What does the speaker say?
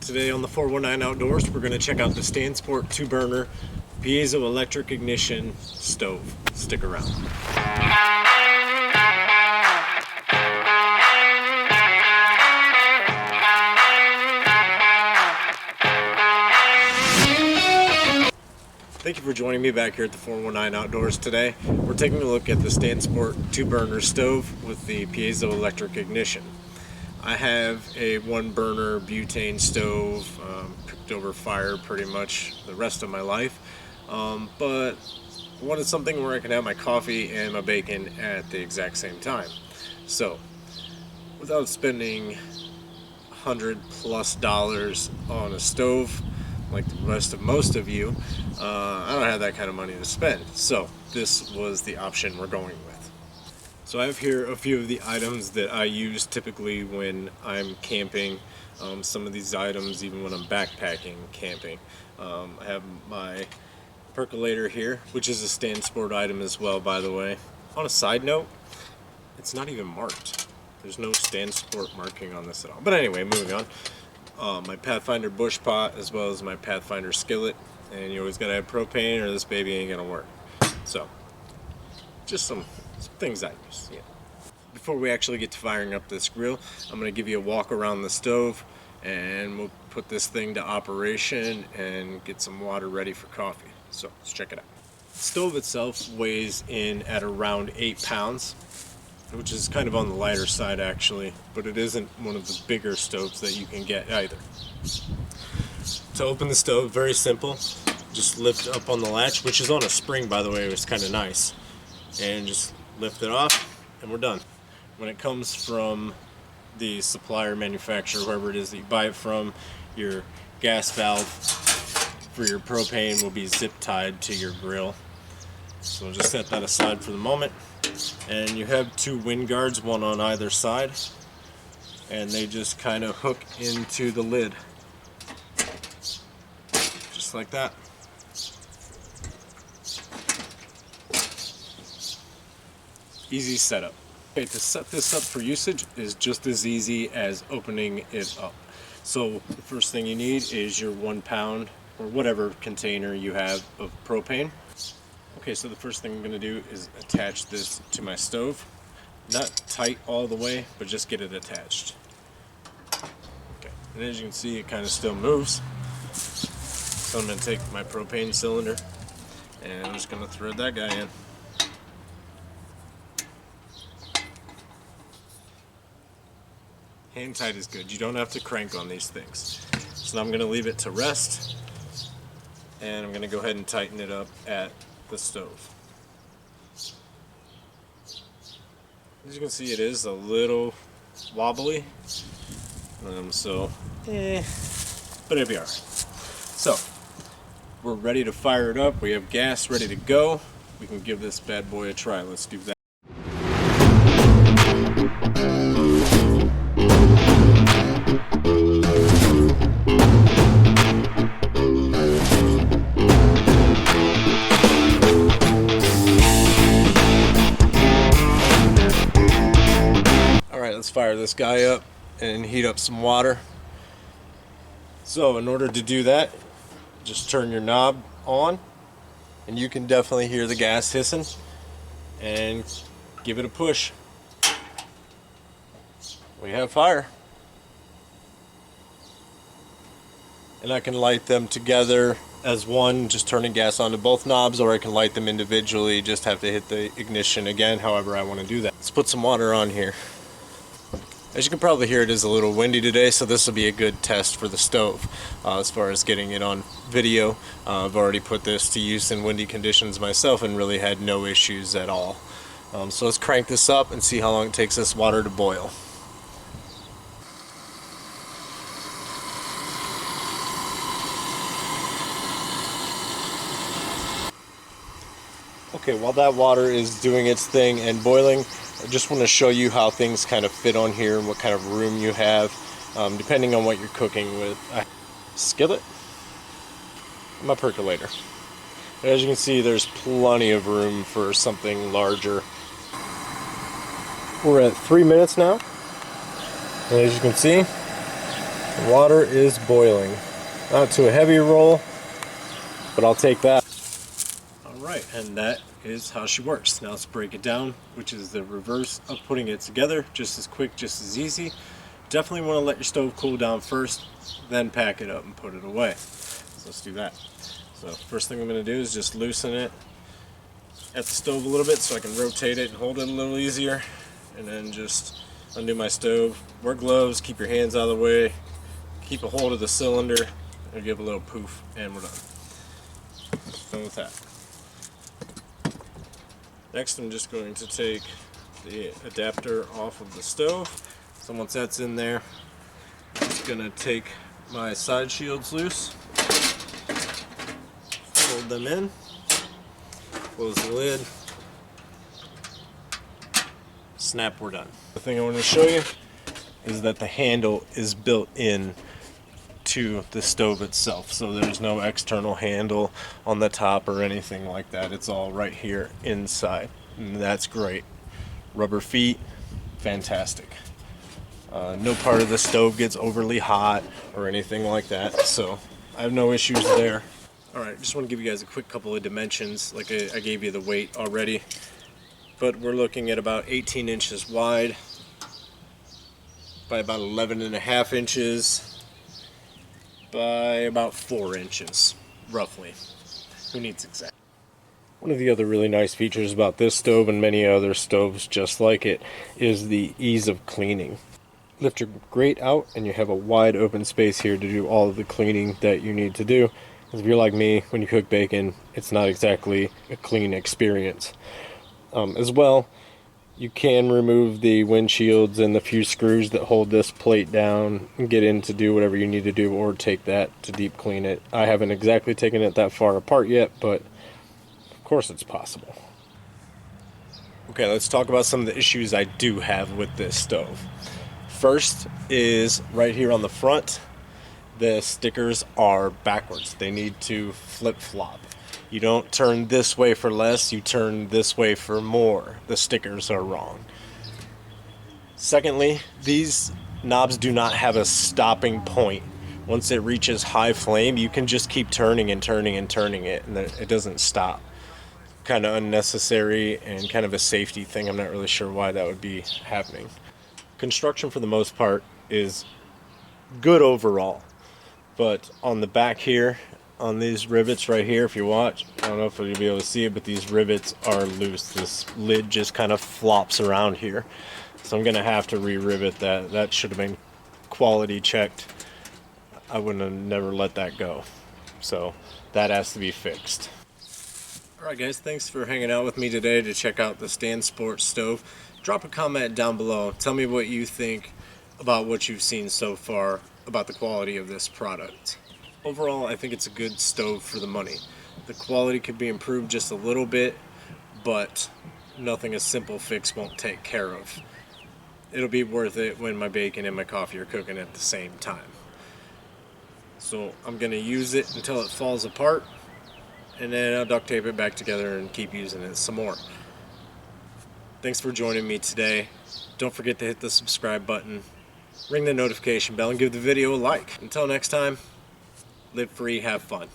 Today on the 419 Outdoors, we're going to check out the Stansport 2-burner Piezo electric ignition stove. Stick around. Thank you for joining me back here at the 419 Outdoors today. We're taking a look at the Stansport 2-burner stove with the Piezo electric ignition. I have a 1-burner butane stove, cooked over fire pretty much the rest of my life, but I wanted something where I can have my coffee and my bacon at the exact same time. So, without spending $100+ on a stove, like the rest of most of you, I don't have that kind of money to spend. So, this was the option we're going with. So I have here a few of the items that I use typically when I'm camping. Some of these items even when I'm backpacking camping. I have my percolator here, which is a Stansport item as well, by the way. On a side note, it's not even marked. There's no Stansport marking on this at all. But anyway, moving on. My Pathfinder bush pot as well as my Pathfinder skillet. And you always gotta have propane or this baby ain't gonna work. So, just some things I use. Yeah. Before we actually get to firing up this grill, I'm going to give you a walk around the stove and we'll put this thing to operation and get some water ready for coffee. So let's check it out. The stove itself weighs in at around 8 pounds, which is kind of on the lighter side actually, but it isn't one of the bigger stoves that you can get either. To open the stove, very simple. Just lift up on the latch, which is on a spring by the way, it's kind of nice. And just lift it off and we're done. When it comes from the supplier, manufacturer, whoever it is that you buy it from, your gas valve for your propane will be zip tied to your grill. So we'll just set that aside for the moment. And you have 2 wind guards, one on either side, and they just kind of hook into the lid. Just like that. Easy setup. Okay, to set this up for usage is just as easy as opening it up. So the first thing you need is your 1 pound or whatever container you have of propane. Okay, so the first thing I'm going to do is attach this to my stove. Not tight all the way, but just get it attached. Okay, and as you can see, it kind of still moves. So I'm going to take my propane cylinder and I'm just going to thread that guy in. Hand tight is good. You don't have to crank on these things. So now I'm going to leave it to rest and I'm going to go ahead and tighten it up at the stove. As you can see, it is a little wobbly, but it'll be alright. So we're ready to fire it up. We have gas ready to go. We can give this bad boy a try. Let's do that. Let's fire this guy up and heat up some water. So in order to do that, just turn your knob on and you can definitely hear the gas hissing and give it a push. We have fire. And I can light them together as one, just turning gas onto both knobs, or I can light them individually, just have to hit the ignition again, however I want to do that. Let's put some water on here. As you can probably hear, it is a little windy today, so this will be a good test for the stove as far as getting it on video. I've already put this to use in windy conditions myself and really had no issues at all. So let's crank this up and see how long it takes this water to boil. Okay, while that water is doing its thing and boiling, I just want to show you how things kind of fit on here and what kind of room you have, depending on what you're cooking with. A skillet and my percolator. And as you can see, there's plenty of room for something larger. We're at 3 minutes now, and as you can see, Water is boiling. Not to a heavy roll, but I'll take that. Alright, and that is how she works. Now let's break it down, which is the reverse of putting it together. Just as quick, just as easy. Definitely want to let your stove cool down first, then pack it up and put it away. So let's do that. So first thing I'm going to do is just loosen it at the stove a little bit so I can rotate it and hold it a little easier. And then just undo my stove. Wear gloves, keep your hands out of the way, keep a hold of the cylinder, and give a little poof, and we're done. Done with that. Next, I'm just going to take the adapter off of the stove. So once that's in there, I'm just going to take my side shields loose, fold them in, close the lid, snap, we're done. The thing I want to show you is that the handle is built in to the stove itself, so there's no external handle on the top or anything like that. It's all right here inside, and that's great. Rubber feet, fantastic. No part of the stove gets overly hot or anything like that, so I have no issues there. Alright, just want to give you guys a quick couple of dimensions. Like I gave you the weight already, but we're looking at about 18 inches wide by about 11.5 inches by about 4 inches, roughly. Who needs exact? One of the other really nice features about this stove and many other stoves just like it is the ease of cleaning. Lift your grate out and you have a wide open space here to do all of the cleaning that you need to do. If you're like me, when you cook bacon, it's not exactly a clean experience. As well, you can remove the windshields and the few screws that hold this plate down and get in to do whatever you need to do, or take that to deep clean it. I haven't exactly taken it that far apart yet, but of course it's possible. Okay, let's talk about some of the issues I do have with this stove. First is right here on the front, the stickers are backwards. They need to flip-flop. You don't turn this way for less, you turn this way for more. The stickers are wrong. Secondly, these knobs do not have a stopping point. Once it reaches high flame, you can just keep turning and turning and turning it, and it doesn't stop. Kind of unnecessary and kind of a safety thing. I'm not really sure why that would be happening. Construction for the most part is good overall, but on the back here, on these rivets right here, if you watch, I don't know if you'll be able to see it, but these rivets are loose. This lid just kind of flops around here, so I'm gonna have to re-rivet that. That should have been quality checked. I wouldn't have never let that go, so that has to be fixed. Alright guys, thanks for hanging out with me today to check out the Stansport stove. Drop a comment down below. Tell me what you think about what you've seen so far about the quality of this product. Overall, I think it's a good stove for the money. The quality could be improved just a little bit, but nothing a simple fix won't take care of. It'll be worth it when my bacon and my coffee are cooking at the same time. So I'm going to use it until it falls apart, and then I'll duct tape it back together and keep using it some more. Thanks for joining me today. Don't forget to hit the subscribe button, ring the notification bell, and give the video a like. Until next time, live free, have fun.